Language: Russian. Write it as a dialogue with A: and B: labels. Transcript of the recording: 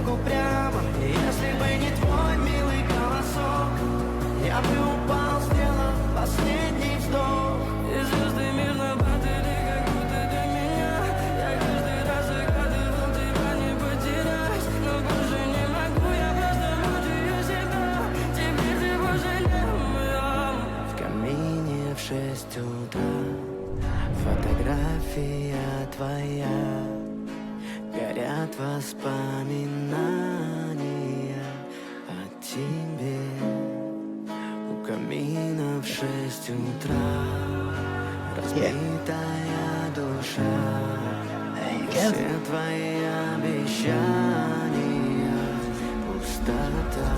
A: дорогу прямо. И если бы не твой милый голосок, я бы упал, сделал последний вздох. И звезды мирно падали, как будто для меня. Я каждый раз загадывал тебя не потерять, но больше не могу, я просто мучаю себя. Теперь ты больше не моя. В камине в 6 утра фотография твоя, горят воспоминания о тебе. У камина в 6 утра разбитая душа, все твои обещания пустота.